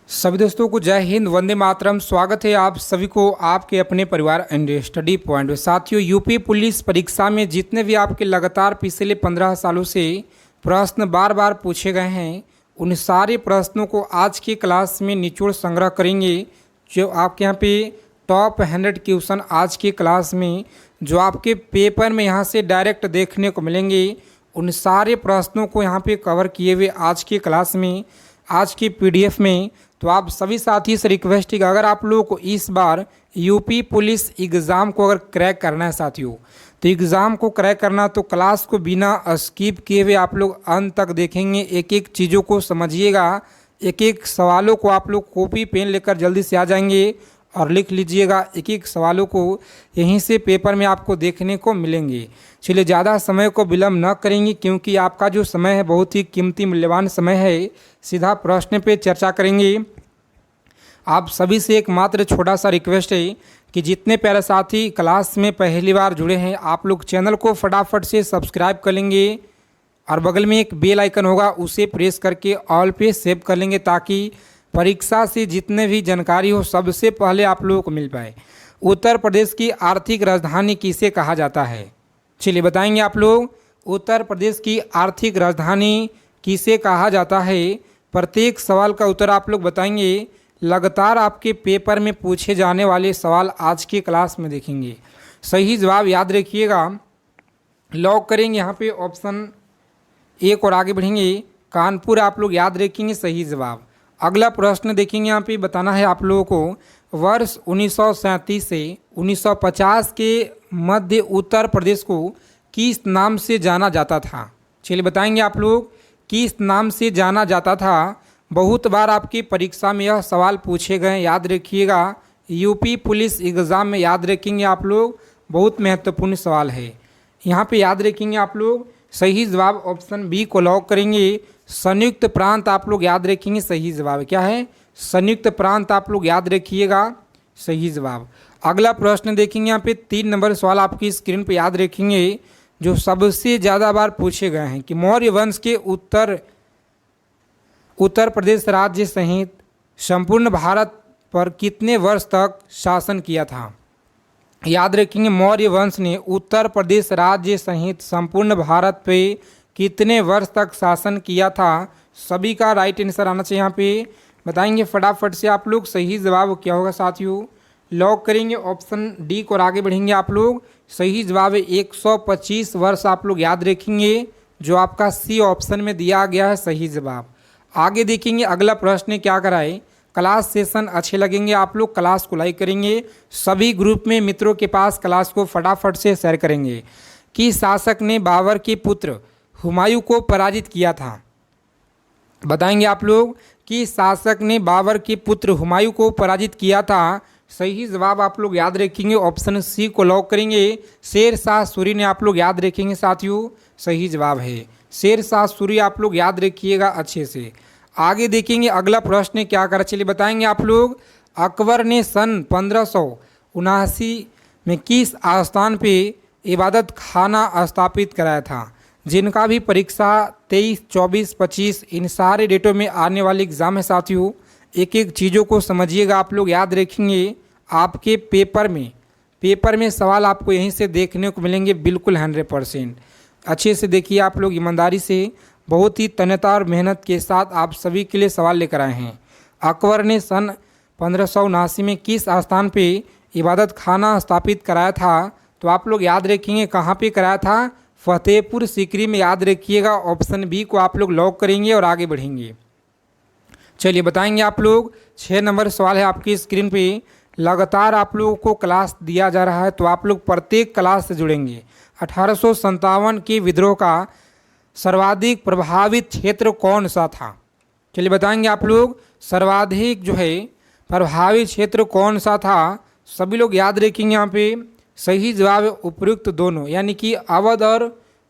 सभी दोस्तों को जय हिंद, वंदे मातरम। स्वागत है आप सभी को आपके अपने परिवार एंड स्टडी पॉइंट। साथियों, यूपी पुलिस परीक्षा में जितने भी आपके लगातार पिछले 15 सालों से प्रश्न बार बार पूछे गए हैं, उन सारे प्रश्नों को आज की क्लास में निचोड़ संग्रह करेंगे। जो आपके यहाँ पे टॉप 100 क्वेश्चन आज की क्लास में जो आपके पेपर में यहाँ से डायरेक्ट देखने को मिलेंगे, उन सारे प्रश्नों को यहाँ पे कवर किए हुए आज की क्लास में, आज की पीडीएफ में। तो आप सभी साथी से रिक्वेस्ट है कि अगर आप लोगों को इस बार यूपी पुलिस एग्ज़ाम को अगर क्रैक करना है साथियों, तो एग्ज़ाम को क्रैक करना तो क्लास को बिना स्किप किए हुए आप लोग अंत तक देखेंगे। एक एक चीज़ों को समझिएगा, एक एक सवालों को आप लोग कॉपी पेन लेकर जल्दी से आ जाएंगे और लिख लीजिएगा। एक एक सवालों को यहीं से पेपर में आपको देखने को मिलेंगे। चलिए, ज़्यादा समय को विलम्ब न करेंगे क्योंकि आपका जो समय है बहुत ही कीमती मूल्यवान समय है। सीधा प्रश्न पे चर्चा करेंगे। आप सभी से एक मात्र छोटा सा रिक्वेस्ट है कि जितने प्यारे साथी क्लास में पहली बार जुड़े हैं, आप लोग चैनल को फटाफट से सब्सक्राइब कर लेंगे और बगल में एक बेल आइकन होगा, उसे प्रेस करके ऑल पे सेव कर लेंगे ताकि परीक्षा से जितने भी जानकारी हो सबसे पहले आप लोगों को मिल पाए। उत्तर प्रदेश की आर्थिक राजधानी किसे कहा जाता है? चलिए बताएंगे आप लोग। उत्तर प्रदेश की आर्थिक राजधानी किसे कहा जाता है? प्रत्येक सवाल का उत्तर आप लोग बताएंगे। लगातार आपके पेपर में पूछे जाने वाले सवाल आज की क्लास में देखेंगे। सही जवाब याद रखिएगा, लॉक करेंगे यहाँ पे ऑप्शन एक और आगे बढ़ेंगे। कानपुर आप लोग याद रखेंगे सही जवाब। अगला प्रश्न देखेंगे, यहाँ पे बताना है आप लोगों को वर्ष 1937 से 1950 के मध्य उत्तर प्रदेश को किस नाम से जाना जाता था? चलिए बताएंगे आप लोग किस नाम से जाना जाता था। बहुत बार आपकी परीक्षा में यह सवाल पूछे गए, याद रखिएगा। यूपी पुलिस एग्ज़ाम में याद रखेंगे आप लोग, बहुत महत्वपूर्ण सवाल है। यहाँ पे याद रखेंगे आप लोग। सही जवाब ऑप्शन बी को लॉक करेंगे। संयुक्त प्रांत आप लोग याद रखेंगे सही जवाब क्या है? संयुक्त प्रांत आप लोग याद रखिएगा सही जवाब। अगला प्रश्न देखेंगे, यहाँ पे 3 नंबर सवाल आपकी स्क्रीन पे याद रखेंगे जो सबसे ज़्यादा बार पूछे गए हैं कि मौर्य वंश के उत्तर प्रदेश राज्य सहित संपूर्ण भारत पर कितने वर्ष तक शासन किया था? याद रखेंगे, मौर्य वंश ने उत्तर प्रदेश राज्य सहित संपूर्ण भारत पे कितने वर्ष तक शासन किया था? सभी का राइट आंसर आना चाहिए। यहाँ पे बताएंगे फटाफट से आप लोग। सही जवाब क्या होगा साथियों? लॉक करेंगे ऑप्शन डी को और आगे बढ़ेंगे आप लोग। सही जवाब है 125 वर्ष आप लोग याद रखेंगे, जो आपका सी ऑप्शन में दिया गया है सही जवाब। आगे देखेंगे अगला प्रश्न क्या कराए। क्लास सेशन अच्छे लगेंगे आप लोग क्लास को लाइक करेंगे, सभी ग्रुप में मित्रों के पास क्लास को फटाफट से शेयर करेंगे। कि शासक ने बाबर के पुत्र हुमायूं को पराजित किया था? बताएंगे आप लोग कि शासक ने बाबर के पुत्र हुमायूं को पराजित किया था। सही जवाब आप लोग याद रखेंगे ऑप्शन सी को लॉक करेंगे। शेर शाह सूरी ने आप लोग याद रखेंगे साथियों, सही जवाब है शेर शाह सूरी आप लोग याद रखिएगा अच्छे से। आगे देखेंगे अगला प्रश्न क्या करा, चलिए बताएंगे आप लोग। अकबर ने सन 1579 में किस आस्थान पे इबादत खाना स्थापित कराया था? जिनका भी परीक्षा 23, 24, 25 इन सारे डेटों में आने वाले एग्ज़ाम है साथियों, एक एक चीज़ों को समझिएगा आप लोग याद रखेंगे। आपके पेपर में सवाल आपको यहीं से देखने को मिलेंगे, बिल्कुल 100%। अच्छे से देखिए आप लोग, ईमानदारी से, बहुत ही तन्यता और मेहनत के साथ आप सभी के लिए सवाल लेकर आए हैं। अकबर ने सन 1579 में किस स्थान पे इबादत खाना स्थापित कराया था? तो आप लोग याद रखेंगे कहाँ पे कराया था? फतेहपुर सीकरी में याद रखिएगा। ऑप्शन बी को आप लोग लॉक करेंगे और आगे बढ़ेंगे। चलिए बताएंगे आप लोग। 6 नंबर सवाल है आपकी स्क्रीन पे। लगातार आप लोगों को क्लास दिया जा रहा है तो आप लोग प्रत्येक क्लास से जुड़ेंगे। 1857 के विद्रोह का सर्वाधिक प्रभावित क्षेत्र कौन सा था? चलिए बताएंगे आप लोग। सर्वाधिक जो है प्रभावित क्षेत्र कौन सा था? सभी लोग याद रखेंगे यहाँ पे। सही जवाब है उपयुक्त दोनों, यानी कि अवध और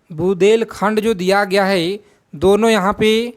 बुंदेलखंड जो दिया गया है, दोनों यहाँ पे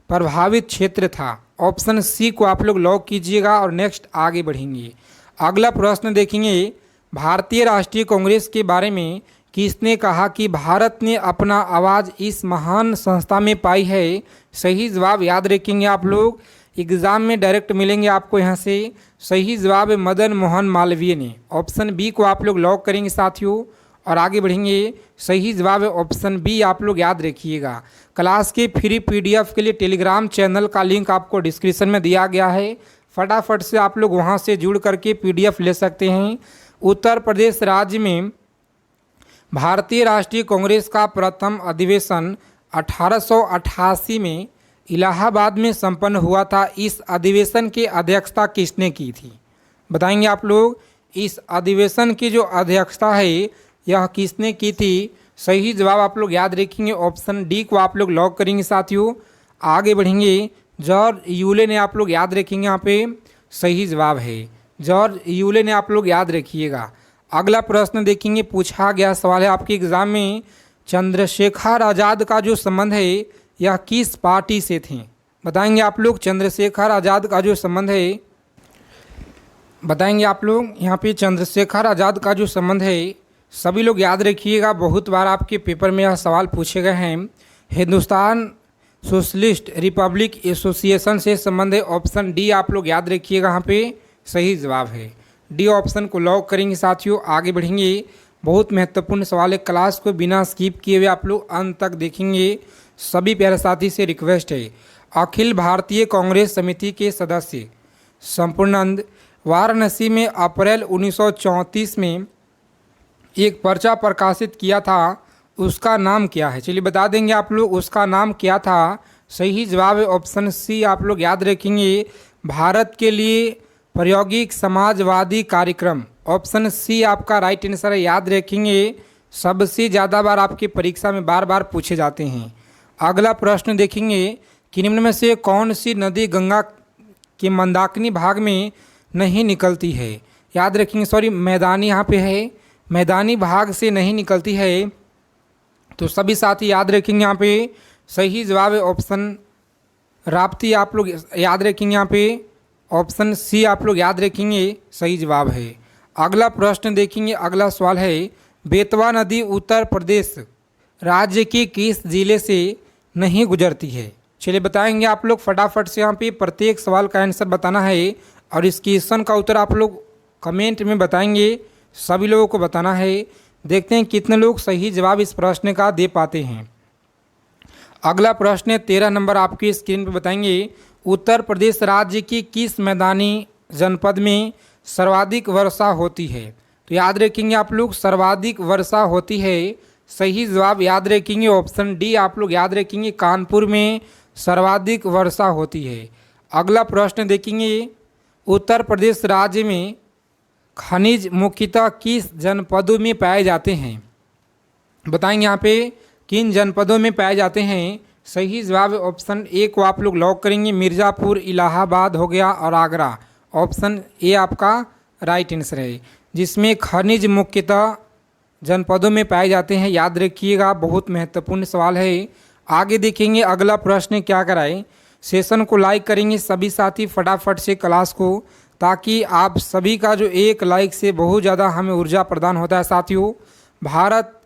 प्रभावित क्षेत्र था। ऑप्शन सी को आप लोग लॉक कीजिएगा और नेक्स्ट आगे बढ़ेंगे। अगला प्रश्न देखेंगे, भारतीय राष्ट्रीय कांग्रेस के बारे में किसने कहा कि भारत ने अपना आवाज़ इस महान संस्था में पाई है? सही जवाब याद रखेंगे आप लोग। एग्ज़ाम में डायरेक्ट मिलेंगे आपको यहाँ से। सही जवाब है मदन मोहन मालवीय ने। ऑप्शन बी को आप लोग लॉक करेंगे साथियों और आगे बढ़ेंगे। सही जवाब है ऑप्शन बी, आप लोग याद रखिएगा। क्लास के फ्री पीडीएफ के लिए टेलीग्राम चैनल का लिंक आपको डिस्क्रिप्शन में दिया गया है, फटाफट से आप लोग वहाँ से जुड़ करके पीडीएफ ले सकते हैं। उत्तर प्रदेश राज्य में भारतीय राष्ट्रीय कांग्रेस का प्रथम अधिवेशन 1888 में इलाहाबाद में संपन्न हुआ था। इस अधिवेशन की अध्यक्षता किसने की थी? बताएंगे आप लोग। इस अधिवेशन की जो अध्यक्षता है यह किसने की थी? सही जवाब आप लोग याद रखेंगे, ऑप्शन डी को आप लोग लॉक करेंगे साथियों। आगे बढ़ेंगे। जॉर्ज यूले ने आप लोग याद रखेंगे, यहाँ पे सही जवाब है जॉर्ज यूले ने, आप लोग याद रखिएगा। अगला प्रश्न देखेंगे, पूछा गया सवाल है आपके एग्जाम में, चंद्रशेखर आज़ाद का जो संबंध है यह किस पार्टी से थे? बताएंगे आप लोग। चंद्रशेखर आज़ाद का जो संबंध है, बताएंगे आप लोग। यहाँ पे चंद्रशेखर आज़ाद का जो संबंध है, सभी लोग याद रखिएगा, बहुत बार आपके पेपर में यह सवाल पूछे गए हैं। हिंदुस्तान सोशलिस्ट रिपब्लिक एसोसिएशन से संबंध है। ऑप्शन डी आप लोग याद रखिएगा, यहाँ पे सही जवाब है डी, ऑप्शन को लॉक करेंगे साथियों। आगे बढ़ेंगे। बहुत महत्वपूर्ण सवाल है, क्लास को बिना स्किप किए हुए आप लोग अंत तक देखेंगे। सभी प्यारे साथी से रिक्वेस्ट है, अखिल भारतीय कांग्रेस समिति के सदस्य संपूर्णानंद वाराणसी में अप्रैल 1934 में एक पर्चा प्रकाशित किया था, उसका नाम क्या है? चलिए बता देंगे आप लोग, उसका नाम क्या था? सही जवाब है ऑप्शन सी, आप लोग याद रखेंगे, भारत के लिए प्रायोगिक समाजवादी कार्यक्रम। ऑप्शन सी आपका राइट आंसर है, याद रखेंगे। सबसे ज़्यादा बार आपकी परीक्षा में बार बार पूछे जाते हैं। अगला प्रश्न देखेंगे कि निम्न में से कौन सी नदी गंगा के मंदाकिनी भाग में नहीं निकलती है? याद रखेंगे, सॉरी मैदानी यहाँ पे है, मैदानी भाग से नहीं निकलती है। तो सभी साथी याद रखेंगे, यहाँ पे सही जवाब है ऑप्शन राप्ती, आप लोग याद रखेंगे, यहाँ पे ऑप्शन सी आप लोग याद रखेंगे, सही जवाब है। अगला प्रश्न देखेंगे। अगला सवाल है, बेतवा नदी उत्तर प्रदेश राज्य के किस जिले से नहीं गुजरती है? चलिए बताएंगे आप लोग फटाफट से, यहाँ पे प्रत्येक सवाल का आंसर बताना है और इस क्वेश्चन का उत्तर आप लोग कमेंट में बताएंगे, सभी लोगों को बताना है। देखते हैं कितने लोग सही जवाब इस प्रश्न का दे पाते हैं। अगला प्रश्न 13 नंबर आपकी स्क्रीन पर बताएंगे, उत्तर प्रदेश राज्य की किस मैदानी जनपद में सर्वाधिक वर्षा होती है? तो याद रखेंगे आप लोग, सर्वाधिक वर्षा होती है। सही जवाब याद रखेंगे, ऑप्शन डी आप लोग याद रखेंगे, कानपुर में सर्वाधिक वर्षा होती है। अगला प्रश्न देखेंगे, उत्तर प्रदेश राज्य में खनिज मुख्यतः किस जनपदों में पाए जाते हैं? बताएंगे यहाँ पे किन जनपदों में पाए जाते हैं? सही जवाब ऑप्शन ए को आप लोग लॉक करेंगे, मिर्ज़ापुर, इलाहाबाद हो गया और आगरा। ऑप्शन ए आपका राइट आंसर है, जिसमें खनिज मुख्यतः जनपदों में पाए जाते हैं। याद रखिएगा, बहुत महत्वपूर्ण सवाल है। आगे देखेंगे अगला प्रश्न क्या कराए। सेशन को लाइक करेंगे सभी साथी फटाफट से क्लास को, ताकि आप सभी का जो एक लाइक से बहुत ज़्यादा हमें ऊर्जा प्रदान होता है। साथियों, भारत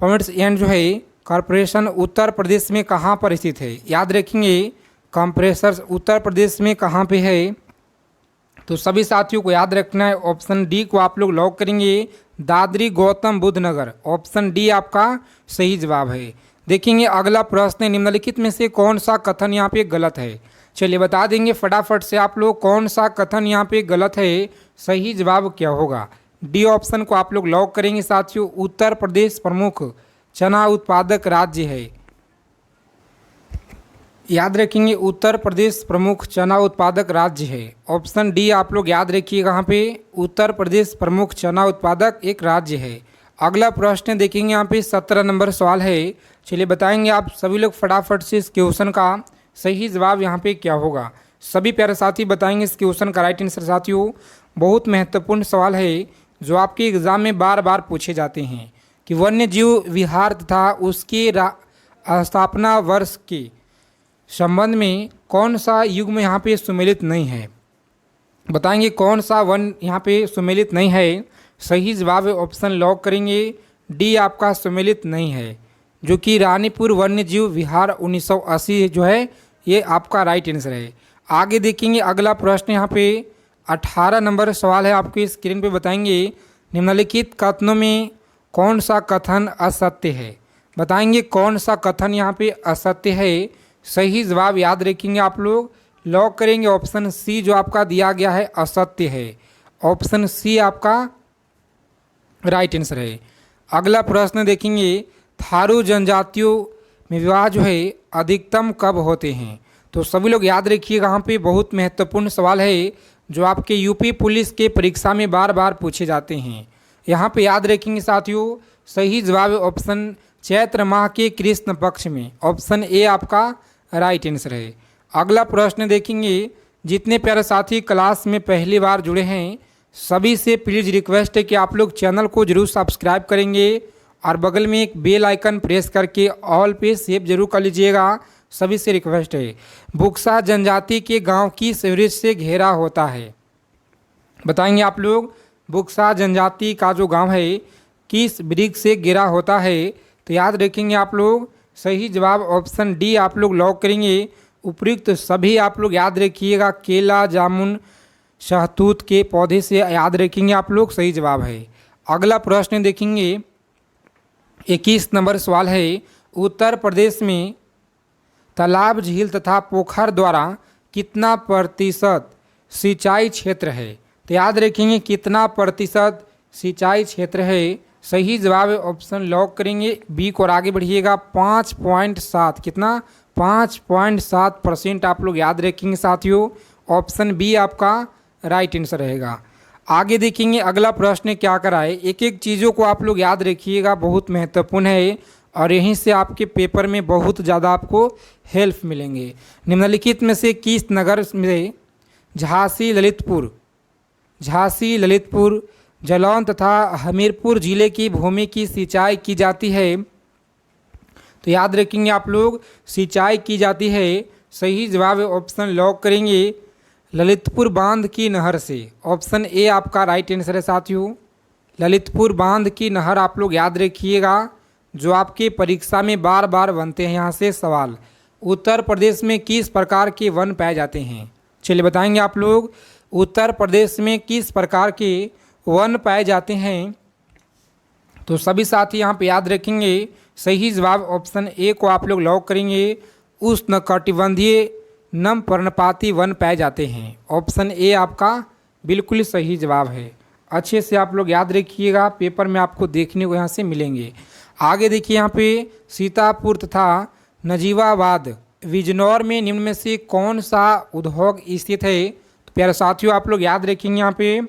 पम्प्स एंड जो है कॉरपोरेशन उत्तर प्रदेश में कहाँ पर स्थित है? याद रखेंगे, कंप्रेसर्स उत्तर प्रदेश में कहाँ पे है? तो सभी साथियों को याद रखना है, ऑप्शन डी को आप लोग लॉक करेंगे, दादरी गौतम बुद्ध नगर। ऑप्शन डी आपका सही जवाब है। देखेंगे अगला प्रश्न, निम्नलिखित में से कौन सा कथन यहाँ पे गलत है? चलिए बता देंगे फटाफट से आप लोग, कौन सा कथन यहाँ पे गलत है? सही जवाब क्या होगा? डी ऑप्शन को आप लोग लॉक करेंगे साथियों, उत्तर प्रदेश प्रमुख चना उत्पादक राज्य है। याद रखेंगे, उत्तर प्रदेश प्रमुख चना उत्पादक राज्य है। ऑप्शन डी आप लोग याद रखिएगा, यहाँ पे उत्तर प्रदेश प्रमुख चना उत्पादक एक राज्य है। अगला प्रश्न देखेंगे, यहाँ पे 17 नंबर सवाल है। चलिए बताएंगे आप सभी लोग फटाफट से इस क्वेश्चन का सही जवाब यहाँ पे क्या होगा। सभी प्यारे साथी बताएंगे इस क्वेश्चन का राइट आंसर। साथियों, बहुत महत्वपूर्ण सवाल है जो आपके एग्जाम में बार बार पूछे जाते हैं कि वन्य जीव विहार तथा उसके स्थापना वर्ष के संबंध में कौन सा युग्म यहाँ पे सुमेलित नहीं है? बताएंगे कौन सा वन यहाँ पे सुमेलित नहीं है? सही जवाब ऑप्शन लॉक करेंगे, डी आपका सुमेलित नहीं है, जो कि रानीपुर वन्य जीव विहार 1980 जो है ये आपका राइट आंसर है। आगे देखेंगे अगला प्रश्न यहाँ पे 18 नंबर सवाल है, आपकी स्क्रीन पे बताएंगे निम्नलिखित कथनों में कौन सा कथन असत्य है। बताएंगे कौन सा कथन यहाँ पे असत्य है। सही जवाब याद रखेंगे आप लोग, लॉक करेंगे ऑप्शन सी जो आपका दिया गया है असत्य है। ऑप्शन सी आपका राइट आंसर है। अगला प्रश्न देखेंगे थारू जनजातियों में विवाह जो है अधिकतम कब होते हैं। तो सभी लोग याद रखिएगा, यहाँ पे बहुत महत्वपूर्ण सवाल है जो आपके यूपी पुलिस के परीक्षा में बार बार पूछे जाते हैं। यहाँ पे याद रखेंगे साथियों, सही जवाब ऑप्शन चैत्र माह के कृष्ण पक्ष में, ऑप्शन ए आपका राइट आंसर है। अगला प्रश्न देखेंगे, जितने प्यारे साथी क्लास में पहली बार जुड़े हैं सभी से प्लीज़ रिक्वेस्ट है कि आप लोग चैनल को जरूर सब्सक्राइब करेंगे और बगल में एक बेल आइकन प्रेस करके ऑल पे सेव जरूर कर लीजिएगा। सभी से रिक्वेस्ट है, बुक्सा जनजाति के गांव किस वृक्ष से घेरा होता है। बताएंगे आप लोग बुक्सा जनजाति का जो गांव है किस वृक्ष से घिरा होता है। तो याद रखेंगे आप लोग, सही जवाब ऑप्शन डी आप लोग लॉक करेंगे। उपयुक्त सभी आप लोग याद रखिएगा, केला जामुन शहतूत के पौधे से याद रखेंगे आप लोग, सही जवाब है। अगला प्रश्न देखेंगे 21 नंबर सवाल है, उत्तर प्रदेश में तालाब झील तथा पोखर द्वारा कितना प्रतिशत सिंचाई क्षेत्र है। तो याद रखेंगे कितना प्रतिशत सिंचाई क्षेत्र है। सही जवाब ऑप्शन लॉक करेंगे बी को और आगे बढ़िएगा 5.7, कितना 5.7% आप लोग याद रखेंगे साथियों। ऑप्शन बी आपका राइट आंसर रहेगा। आगे देखेंगे अगला प्रश्न क्या कराए, एक एक चीज़ों को आप लोग याद रखिएगा, बहुत महत्वपूर्ण है और यहीं से आपके पेपर में बहुत ज़्यादा आपको हेल्प मिलेंगे। निम्नलिखित में से किस नगर में झांसी ललितपुर जालौन तथा हमीरपुर जिले की भूमि की सिंचाई की जाती है। तो याद रखेंगे आप लोग सिंचाई की जाती है। सही जवाब ऑप्शन लॉक करेंगे ललितपुर बांध की नहर से, ऑप्शन ए आपका राइट आंसर है साथियों। ललितपुर बांध की नहर आप लोग याद रखिएगा, जो आपके परीक्षा में बार बार बनते हैं यहाँ से सवाल। उत्तर प्रदेश में किस प्रकार के वन पाए जाते हैं। चलिए बताएंगे आप लोग उत्तर प्रदेश में किस प्रकार के वन पाए जाते हैं। तो सभी साथी यहाँ पे याद रखेंगे, सही जवाब ऑप्शन ए को आप लोग लॉक करेंगे, उष्णकटिबंधीय नम पर्णपाती वन पाए जाते हैं। ऑप्शन ए आपका बिल्कुल सही जवाब है। अच्छे से आप लोग याद रखिएगा, पेपर में आपको देखने को यहाँ से मिलेंगे। आगे देखिए यहाँ पे सीतापुर तथा नजीबाबाद बिजनौर में निम्न में से कौन सा उद्योग स्थित है। तो प्यारे साथियों आप लोग याद रखेंगे यहाँ पे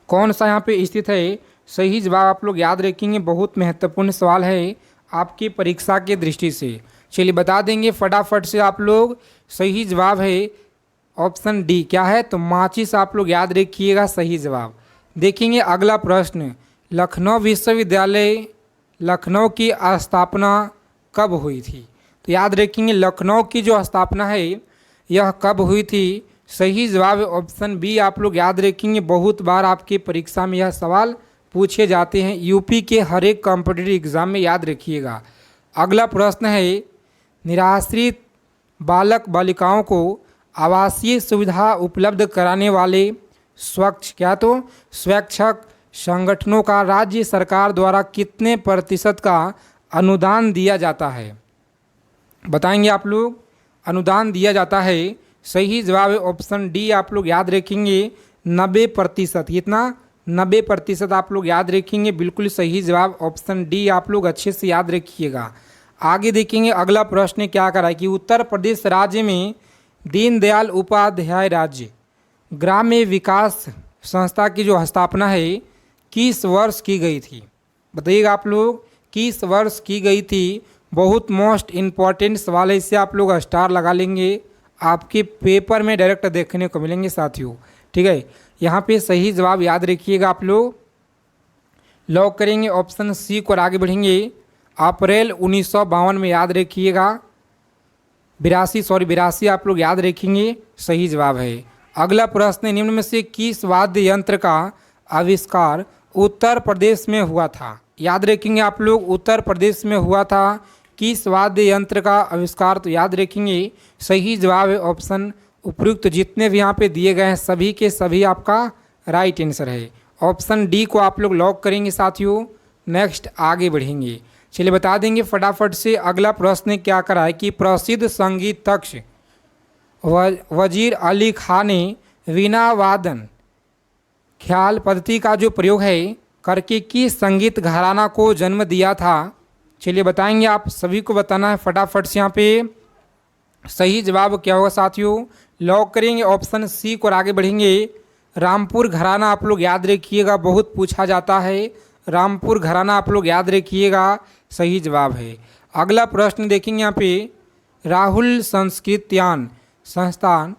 कौन सा यहाँ पे स्थित है। सही जवाब आप लोग याद रखेंगे, बहुत महत्वपूर्ण सवाल है आपकी परीक्षा के दृष्टि से। चलिए बता देंगे फटाफट से आप लोग, सही जवाब है ऑप्शन डी। क्या है तो माचिस आप लोग याद रखिएगा, सही जवाब। देखेंगे अगला प्रश्न, लखनऊ विश्वविद्यालय लखनऊ की स्थापना कब हुई थी। तो याद रखेंगे लखनऊ की जो स्थापना है यह कब हुई थी। सही जवाब ऑप्शन बी आप लोग याद रखेंगे, बहुत बार आपकी परीक्षा में यह सवाल पूछे जाते हैं, यूपी के हर एक कॉम्पिटिटिव एग्जाम में याद रखिएगा। अगला प्रश्न है, निराश्रित बालक बालिकाओं को आवासीय सुविधा उपलब्ध कराने वाले स्वैच्छिक संगठनों का राज्य सरकार द्वारा कितने प्रतिशत का अनुदान दिया जाता है। बताएंगे आप लोग, अनुदान दिया जाता है। सही जवाब ऑप्शन डी आप लोग याद रखेंगे 90%। कितना 90% आप लोग याद रखेंगे, बिल्कुल सही जवाब ऑप्शन डी आप लोग अच्छे से याद रखिएगा। आगे देखेंगे अगला प्रश्न क्या करा है कि उत्तर प्रदेश राज्य में दीनदयाल उपाध्याय राज्य ग्राम्य विकास संस्था की जो स्थापना है किस वर्ष की गई थी। बताइएगा आप लोग किस वर्ष की गई थी। बहुत मोस्ट इम्पॉर्टेंट सवाल है, इससे आप लोग स्टार लगा लेंगे, आपके पेपर में डायरेक्ट देखने को मिलेंगे साथियों। ठीक है, यहाँ पे सही जवाब याद रखिएगा, आप लोग लॉक करेंगे ऑप्शन सी को और आगे बढ़ेंगे। अप्रैल 1952 में याद रखिएगा, 82 आप लोग याद रखेंगे, सही जवाब है। अगला प्रश्न, निम्न में से किस वाद्य यंत्र का आविष्कार उत्तर प्रदेश में हुआ था। याद रखेंगे आप लोग, उत्तर प्रदेश में हुआ था किस वाद्य यंत्र का आविष्कार? तो याद रखेंगे सही जवाब है ऑप्शन उपयुक्त जितने भी यहाँ पे दिए गए हैं सभी के सभी आपका राइट आंसर है। ऑप्शन डी को आप लोग लॉक करेंगे साथियों। नेक्स्ट आगे बढ़ेंगे। चलिए बता देंगे फटाफट से अगला प्रश्न क्या करा है कि प्रसिद्ध संगीतज्ञ वजीर अली खान ने वीणा वादन ख्याल पद्धति का जो प्रयोग है करके किस संगीत घराना को जन्म दिया था? चलिए बताएंगे, आप सभी को बताना है फटाफट से। यहाँ पे सही जवाब क्या होगा साथियों? लॉक करेंगे ऑप्शन सी को और आगे बढ़ेंगे। रामपुर घराना आप लोग याद रखिएगा, बहुत पूछा जाता है। रामपुर घराना आप लोग याद रखिएगा, सही जवाब है। अगला प्रश्न देखेंगे यहाँ पे, राहुल संस्कृत्यान संस्थान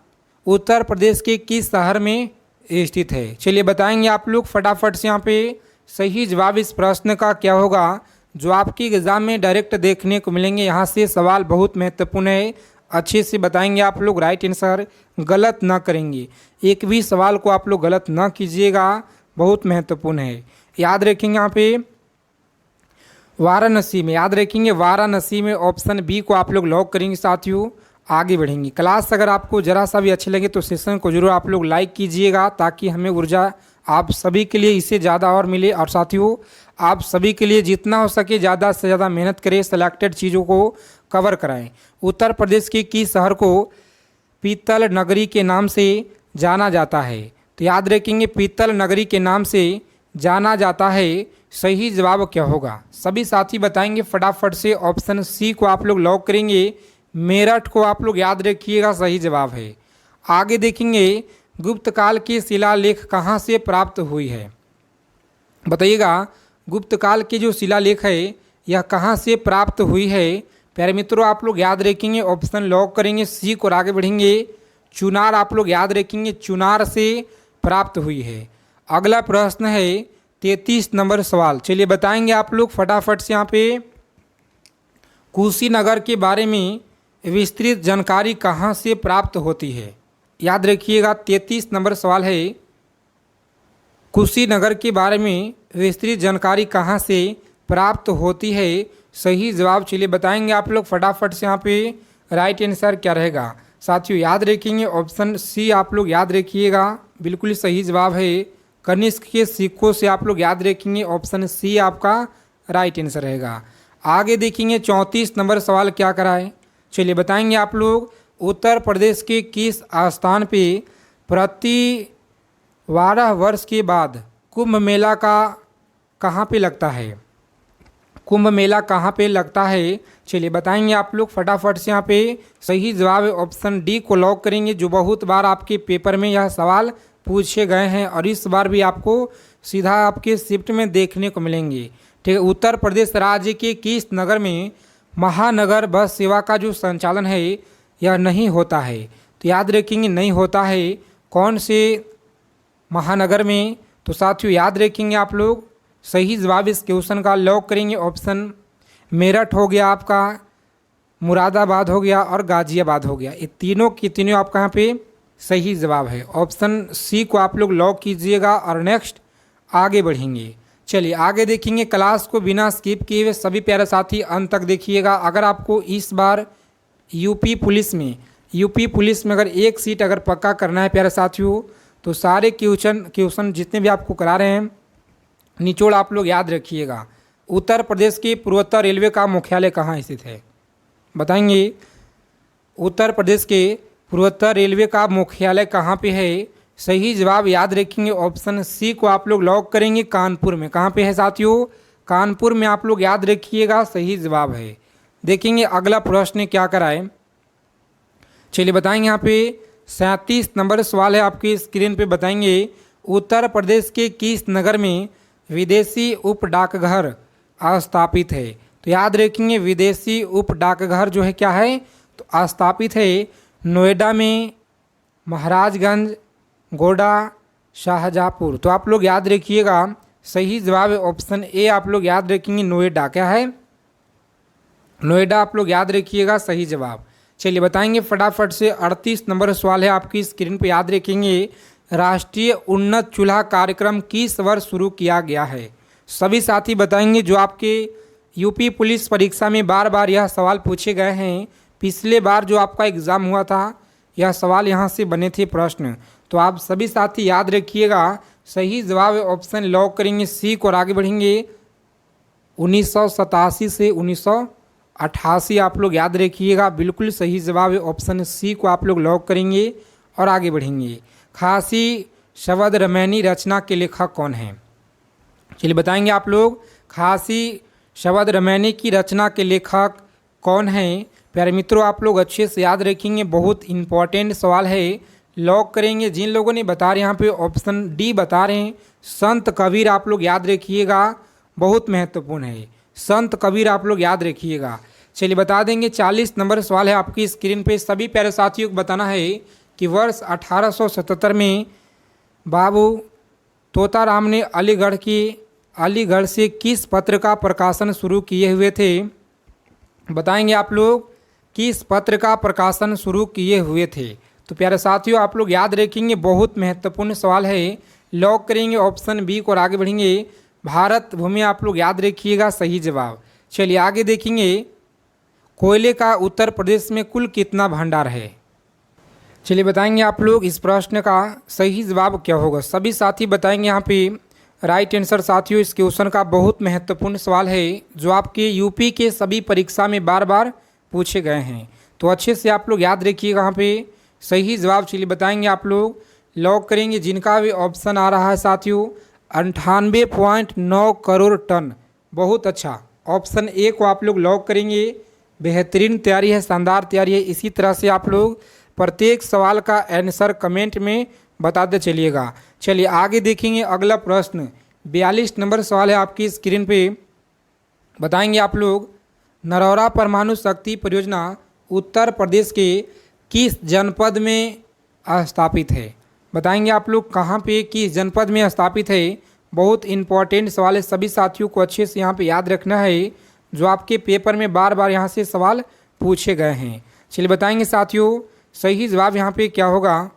उत्तर प्रदेश के किस शहर में स्थित है? चलिए बताएंगे आप लोग फटाफट से। यहाँ पे सही जवाब इस प्रश्न का क्या होगा जो आपके एग्जाम में डायरेक्ट देखने को मिलेंगे। यहाँ से सवाल बहुत महत्वपूर्ण है, अच्छे से बताएंगे आप लोग, राइट आंसर गलत ना करेंगे। एक भी सवाल को आप लोग गलत ना कीजिएगा, बहुत महत्वपूर्ण है। याद रखेंगे यहाँ पे वाराणसी में, याद रखेंगे वाराणसी में, ऑप्शन बी को आप लोग लॉक करेंगे साथियों। आगे बढ़ेंगे। क्लास अगर आपको ज़रा सा भी अच्छे लगे तो सेशन को जरूर आप लोग लाइक कीजिएगा ताकि हमें ऊर्जा आप सभी के लिए इससे ज़्यादा और मिले। और साथियों आप सभी के लिए जितना हो सके ज़्यादा से ज़्यादा मेहनत करें, सेलेक्टेड चीज़ों को कवर कराएं। उत्तर प्रदेश के किस शहर को पीतल नगरी के नाम से जाना जाता है? तो याद रखेंगे पीतल नगरी के नाम से जाना जाता है। सही जवाब क्या होगा? सभी साथी बताएंगे फटाफट से। ऑप्शन सी को आप लोग लॉक करेंगे, मेरठ को आप लोग याद रखिएगा, सही जवाब है। आगे देखेंगे गुप्त काल की शिलालेख कहाँ से प्राप्त हुई है? बताइएगा गुप्त काल की जो शिलालेख है यह कहाँ से प्राप्त हुई है? प्यारे मित्रों आप लोग याद रखेंगे, ऑप्शन लॉक करेंगे सी को और आगे बढ़ेंगे। चुनार आप लोग याद रखेंगे, चुनार से प्राप्त हुई है। अगला प्रश्न है 33 नंबर सवाल। चलिए बताएंगे आप लोग फटाफट से। यहाँ पे कुशीनगर के बारे में विस्तृत जानकारी कहाँ से प्राप्त होती है? याद रखिएगा 33 नंबर सवाल है, कुशीनगर के बारे में विस्तृत जानकारी कहाँ से प्राप्त होती है? सही जवाब चलिए बताएंगे आप लोग फटाफट से। यहाँ पे राइट आंसर क्या रहेगा साथियों? याद रखेंगे ऑप्शन सी आप लोग याद रखिएगा, बिल्कुल सही जवाब है। कनिष्क के सिक्कों से आप लोग याद रखेंगे, ऑप्शन सी आपका राइट आंसर रहेगा। आगे देखेंगे 34 नंबर सवाल क्या कराए? चलिए बताएंगे आप लोग, उत्तर प्रदेश के किस स्थान पे प्रति 12 वर्ष के बाद कुंभ मेला का कहाँ पे लगता है? कुंभ मेला कहाँ पे लगता है? चलिए बताएंगे आप लोग फटाफट से। यहाँ पे सही जवाब है ऑप्शन डी को लॉक करेंगे, जो बहुत बार आपके पेपर में यह सवाल पूछे गए हैं और इस बार भी आपको सीधा आपके शिफ्ट में देखने को मिलेंगे। ठीक है, उत्तर प्रदेश राज्य के किस नगर में महानगर बस सेवा का जो संचालन है यह नहीं होता है? तो याद रखेंगे नहीं होता है। कौन से महानगर में? तो साथियों याद रखेंगे आप लोग, सही जवाब इस क्वेश्चन का लॉक करेंगे ऑप्शन मेरठ हो गया, आपका मुरादाबाद हो गया और गाजियाबाद हो गया। ये तीनों की तीनों आपका यहाँ पे सही जवाब है। ऑप्शन सी को आप लोग लॉक कीजिएगा और नेक्स्ट आगे बढ़ेंगे। चलिए आगे देखेंगे। क्लास को बिना स्किप किए हुए सभी प्यारे साथी अंत तक देखिएगा। अगर आपको इस बार यूपी पुलिस में अगर एक सीट अगर पक्का करना है प्यारे साथियों, तो सारे क्वेश्चन जितने भी आपको करा रहे हैं निचोड़ आप लोग याद रखिएगा। उत्तर प्रदेश के पूर्वोत्तर रेलवे का मुख्यालय कहाँ स्थित है? बताएंगे उत्तर प्रदेश के पूर्वोत्तर रेलवे का मुख्यालय कहाँ पे है? सही जवाब याद रखेंगे ऑप्शन सी को आप लोग लॉक करेंगे, कानपुर में। कहाँ पे है साथियों? कानपुर में आप लोग याद रखिएगा, सही जवाब है। देखेंगे अगला प्रश्न क्या कराए। चलिए बताएंगे यहाँ पे 37 नंबर सवाल है आपकी स्क्रीन पे। बताएंगे उत्तर प्रदेश के किस नगर में विदेशी उप डाकघर स्थापित है? तो याद रखेंगे विदेशी उप डाकघर जो है क्या है तो स्थापित है नोएडा में, महाराजगंज, गोड्डा, शाहजहाँपुर। तो आप लोग याद रखिएगा, सही जवाब है ऑप्शन ए आप लोग याद रखेंगे नोएडा। क्या है? नोएडा आप लोग याद रखिएगा, सही जवाब। चलिए बताएंगे फटाफट से 38 नंबर सवाल है आपकी स्क्रीन पे। याद रखेंगे राष्ट्रीय उन्नत चूल्हा कार्यक्रम किस वर्ष शुरू किया गया है? सभी साथी बताएंगे जो आपके यूपी पुलिस परीक्षा में बार बार यह सवाल पूछे गए हैं। पिछले बार जो आपका एग्ज़ाम हुआ था यह सवाल यहाँ से बने थे प्रश्न। तो आप सभी साथी याद रखिएगा, सही जवाब ऑप्शन लॉक करेंगे सी को और आगे बढ़ेंगे। 1987 से 1988 आप लोग याद रखिएगा, बिल्कुल सही जवाब ऑप्शन सी को आप लोग लॉक करेंगे और आगे बढ़ेंगे। खासी शबद रमैनी रचना के लेखक कौन हैं? चलिए बताएंगे आप लोग, खासी शबद रमैनी की रचना के लेखक कौन हैं? प्यारे मित्रों आप लोग अच्छे से याद रखेंगे, बहुत इंपॉर्टेंट सवाल है। लॉक करेंगे जिन लोगों ने बता रहे यहाँ पे ऑप्शन डी बता रहे हैं संत कबीर, आप लोग याद रखिएगा, बहुत महत्वपूर्ण है। संत कबीर आप लोग याद रखिएगा। चलिए बता देंगे 40 नंबर सवाल है आपकी स्क्रीन पे। सभी प्यारे साथियों को बताना है कि वर्ष 1877 में बाबू तोताराम ने अलीगढ़ से किस पत्र का प्रकाशन शुरू किए हुए थे? बताएंगे आप लोग किस पत्र का प्रकाशन शुरू किए हुए थे। तो प्यारे साथियों आप लोग याद रखेंगे, बहुत महत्वपूर्ण सवाल है। लॉक करेंगे ऑप्शन बी को और आगे बढ़ेंगे। भारत भूमि आप लोग याद रखिएगा सही जवाब। चलिए आगे देखेंगे, कोयले का उत्तर प्रदेश में कुल कितना भंडार है? चलिए बताएंगे आप लोग इस प्रश्न का सही जवाब क्या होगा। सभी साथी बताएंगे यहाँ पे राइट आंसर। साथियों इस क्वेश्चन का बहुत महत्वपूर्ण सवाल है जो आपके यूपी के सभी परीक्षा में बार बार पूछे गए हैं, तो अच्छे से आप लोग याद रखिएगा यहाँ पे सही जवाब। चलिए बताएंगे आप लोग, लॉक करेंगे जिनका भी ऑप्शन आ रहा है साथियों 98.9 करोड़ टन। बहुत अच्छा, ऑप्शन ए को आप लोग लॉक करेंगे। बेहतरीन तैयारी है, शानदार तैयारी है। इसी तरह से आप लोग प्रत्येक सवाल का आंसर कमेंट में बताते चलिएगा। चलिए आगे देखेंगे अगला प्रश्न। 42 नंबर सवाल है आपकी स्क्रीन पे। बताएंगे आप लोग, नरौरा परमाणु शक्ति परियोजना उत्तर प्रदेश के किस जनपद में स्थापित है? बताएंगे आप लोग कहाँ पे किस जनपद में स्थापित है। बहुत इंपॉर्टेंट सवाल है, सभी साथियों को अच्छे से यहाँ पे याद रखना है जो आपके पेपर में बार बार यहाँ से सवाल पूछे गए हैं। चलिए बताएंगे साथियों सही जवाब यहाँ पे क्या होगा।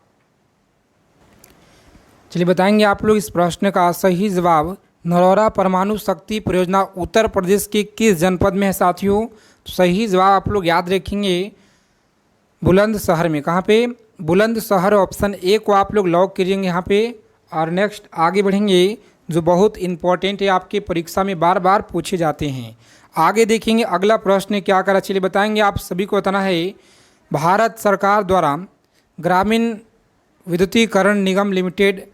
चलिए बताएंगे आप लोग इस प्रश्न का सही जवाब, नरौरा परमाणु शक्ति परियोजना उत्तर प्रदेश के किस जनपद में है साथियों? तो सही जवाब आप लोग याद रखेंगे बुलंदशहर में। कहाँ पे? बुलंदशहर, ऑप्शन ए को आप लोग लॉक करेंगे यहाँ पे। और नेक्स्ट आगे बढ़ेंगे जो बहुत इंपॉर्टेंट है, आपके परीक्षा में बार बार पूछे जाते हैं। आगे देखेंगे अगला प्रश्न क्या करा। चलिए बताएंगे आप सभी को बताना है, भारत सरकार द्वारा ग्रामीण विद्युतीकरण निगम लिमिटेड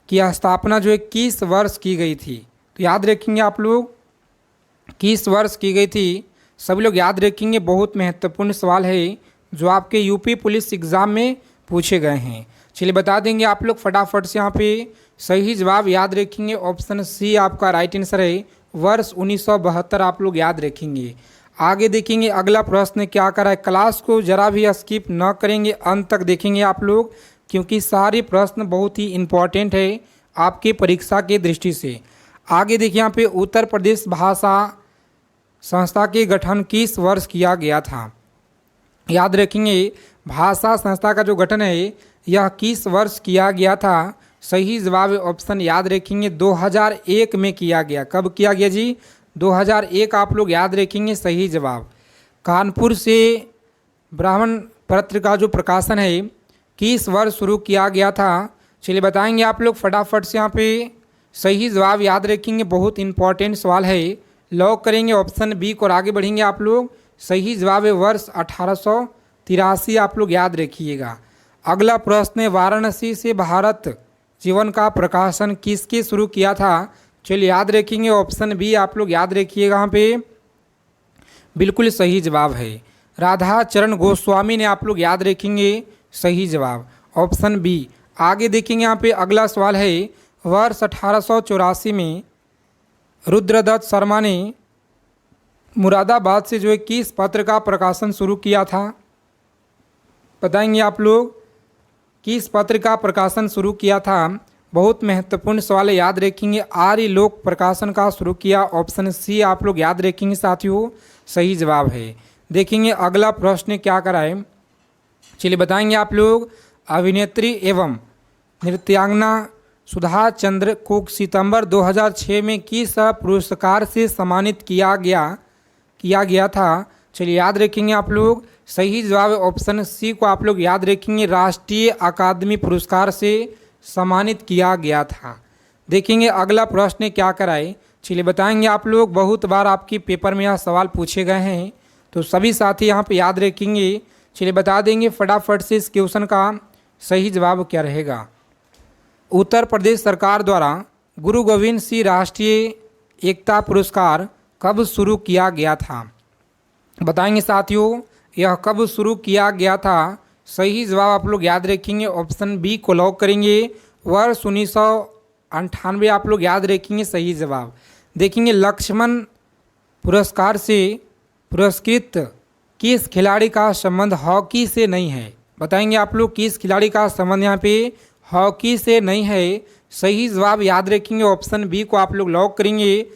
की स्थापना जो है किस वर्ष की गई थी? तो याद रखेंगे आप लोग किस वर्ष की गई थी, सभी लोग याद रखेंगे। बहुत महत्वपूर्ण सवाल है जो आपके यूपी पुलिस एग्ज़ाम में पूछे गए हैं। चलिए बता देंगे आप लोग फटाफट से यहाँ पे सही जवाब याद रखेंगे। ऑप्शन सी आपका राइट आंसर है, वर्ष 1972 आप लोग याद रखेंगे। आगे देखेंगे अगला प्रश्न क्या करा है। क्लास को जरा भी स्किप न करेंगे, अंत तक देखेंगे आप लोग, क्योंकि सारे प्रश्न बहुत ही इंपॉर्टेंट है आपके परीक्षा के दृष्टि से। आगे देखिए यहाँ पे उत्तर प्रदेश भाषा संस्था के गठन किस वर्ष किया गया था? याद रखेंगे भाषा संस्था का जो गठन है यह किस वर्ष किया गया था? सही जवाब ऑप्शन याद रखेंगे 2001 में किया गया। कब किया गया जी? 2001 आप लोग याद रखेंगे सही जवाब। कानपुर से ब्राह्मण पत्र का जो प्रकाशन है किस वर्ष शुरू किया गया था? चलिए बताएंगे आप लोग फटाफट से यहाँ पे सही जवाब याद रखेंगे। बहुत इंपॉर्टेंट सवाल है, लॉक करेंगे ऑप्शन बी को और आगे बढ़ेंगे आप लोग। सही जवाब है वर्ष 1883 आप लोग याद रखिएगा। अगला प्रश्न है, वाराणसी से भारत जीवन का प्रकाशन किसके शुरू किया था? चलिए याद रखेंगे ऑप्शन बी आप लोग याद रखिएगा। यहाँ पे बिल्कुल सही जवाब है राधा चरण गोस्वामी ने, आप लोग याद रखेंगे सही जवाब ऑप्शन बी। आगे देखेंगे यहाँ पे अगला सवाल है, वर्ष 1884 में रुद्रदत्त शर्मा ने मुरादाबाद से जो है किस पत्र का प्रकाशन शुरू किया था? बताएंगे आप लोग किस पत्र का प्रकाशन शुरू किया था? बहुत महत्वपूर्ण सवाल है, याद रखेंगे आर्य लोक प्रकाशन का शुरू किया। ऑप्शन सी आप लोग याद रखेंगे साथियों सही जवाब है। देखेंगे अगला प्रश्न क्या कराए। चलिए बताएंगे आप लोग, अभिनेत्री एवं नृत्यांगना सुधा चंद्र को सितंबर 2006 में किस पुरस्कार से सम्मानित किया गया था? चलिए याद रखेंगे आप लोग, सही जवाब ऑप्शन सी को आप लोग याद रखेंगे, राष्ट्रीय अकादमी पुरस्कार से सम्मानित किया गया था। देखेंगे अगला प्रश्न क्या कराए, चलिए बताएंगे आप लोग। बहुत बार आपकी पेपर में यह सवाल पूछे गए हैं, तो सभी साथी यहाँ पे याद रखेंगे। चलिए बता देंगे फटाफट से इस क्वेश्चन का सही जवाब क्या रहेगा। उत्तर प्रदेश सरकार द्वारा गुरु गोविंद सिंह राष्ट्रीय एकता पुरस्कार कब शुरू किया गया था? बताएंगे साथियों, यह कब शुरू किया गया था? सही जवाब आप लोग याद रखेंगे, ऑप्शन बी को लॉक करेंगे, वर्ष 1998 आप लोग याद रखेंगे सही जवाब। देखेंगे लक्ष्मण पुरस्कार से पुरस्कृत किस खिलाड़ी का संबंध हॉकी से नहीं है? बताएंगे आप लोग किस खिलाड़ी का संबंध यहाँ पे हॉकी से नहीं है। सही जवाब याद रखेंगे, ऑप्शन बी को आप लोग लॉक करेंगे,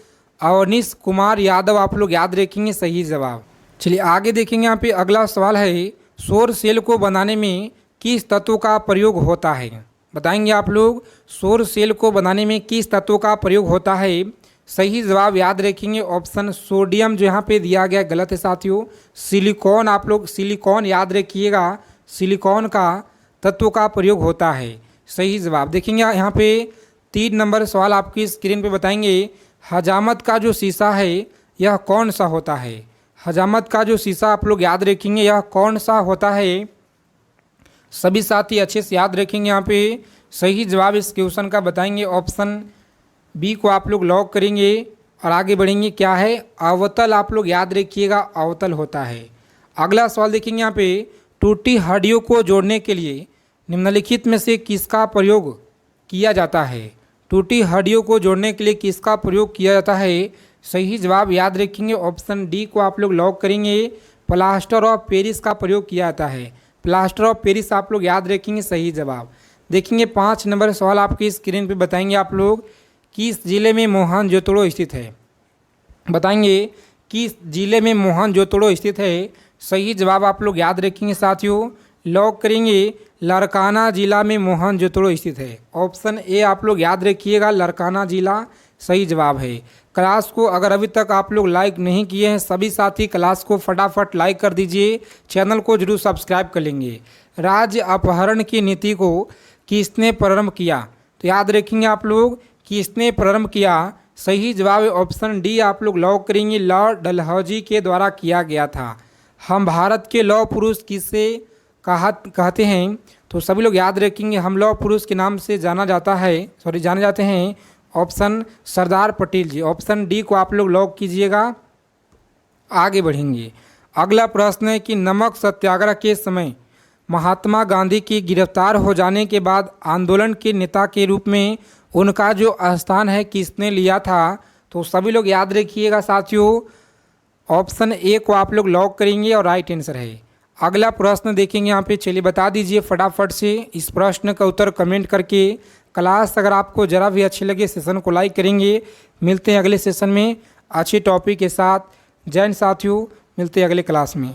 अवनीश कुमार यादव आप लोग याद रखेंगे सही जवाब। चलिए आगे देखेंगे यहाँ पे अगला सवाल है, सौर सेल को बनाने में किस तत्व का प्रयोग होता है? बताएंगे आप लोग, सौर सेल को बनाने में किस तत्व का प्रयोग होता है? सही जवाब याद रखेंगे, ऑप्शन सोडियम जो यहाँ पे दिया गया गलत है साथियों, सिलिकॉन आप लोग सिलिकॉन याद रखिएगा, सिलिकॉन का तत्व का प्रयोग होता है सही जवाब। देखेंगे यहाँ पे 3 नंबर सवाल आपकी स्क्रीन पे बताएंगे, हजामत का जो शीशा है यह कौन सा होता है? हजामत का जो शीशा आप लोग याद रखेंगे यह कौन सा होता है? सभी साथी अच्छे से याद रखेंगे। यहाँ पे सही जवाब इस क्वेश्चन का बताएंगे, ऑप्शन बी को आप लोग लॉक करेंगे और आगे बढ़ेंगे। क्या है? अवतल आप लोग याद रखिएगा, अवतल होता है। अगला सवाल देखेंगे यहाँ पे, टूटी हड्डियों को जोड़ने के लिए निम्नलिखित में से किसका प्रयोग किया जाता है? टूटी हड्डियों को जोड़ने के लिए किसका प्रयोग किया जाता है? सही जवाब याद रखेंगे, ऑप्शन डी को आप लोग लॉक करेंगे, प्लास्टर ऑफ पेरिस का प्रयोग किया जाता है। प्लास्टर ऑफ पेरिस आप लोग याद रखेंगे सही जवाब। देखेंगे 5 नंबर सवाल आपकी स्क्रीन पे बताएंगे आप लोग, किस जिले में मोहनजोदड़ो स्थित है? बताएंगे किस जिले में मोहनजोदड़ो स्थित है? सही जवाब आप लोग याद रखेंगे साथियों, लॉक करेंगे, लारकाना जिला में मोहनजोदड़ो स्थित है। ऑप्शन ए आप लोग याद रखिएगा, लारकाना जिला सही जवाब है। क्लास को अगर अभी तक आप लोग लाइक नहीं किए हैं, सभी साथी क्लास को फटाफट लाइक कर दीजिए, चैनल को जरूर सब्सक्राइब कर लेंगे। राज्य अपहरण की नीति को किसने प्रारंभ किया? तो याद रखेंगे आप लोग, किसने प्रारंभ किया? सही जवाब ऑप्शन डी आप लोग लॉक करेंगे, लॉर्ड डलहौजी के द्वारा किया गया था। हम भारत के लौह पुरुष किसे कहते हैं? तो सभी लोग याद रखेंगे, हम लौह पुरुष के नाम से जाने जाते हैं, ऑप्शन सरदार पटेल जी। ऑप्शन डी को आप लोग लॉक कीजिएगा। आगे बढ़ेंगे। अगला प्रश्न है कि नमक सत्याग्रह के समय महात्मा गांधी की गिरफ्तार हो जाने के बाद आंदोलन के नेता के रूप में उनका जो स्थान है किसने लिया था? तो सभी लोग याद रखिएगा साथियों, ऑप्शन ए को आप लोग लॉक करेंगे और राइट आंसर है। अगला प्रश्न देखेंगे यहाँ पे, चलिए बता दीजिए फटाफट से इस प्रश्न का उत्तर कमेंट करके। क्लास अगर आपको ज़रा भी अच्छी लगे सेशन को लाइक करेंगे। मिलते हैं अगले सेशन में अच्छे टॉपिक के साथ। जय हिंद साथियों, मिलते हैं अगले क्लास में।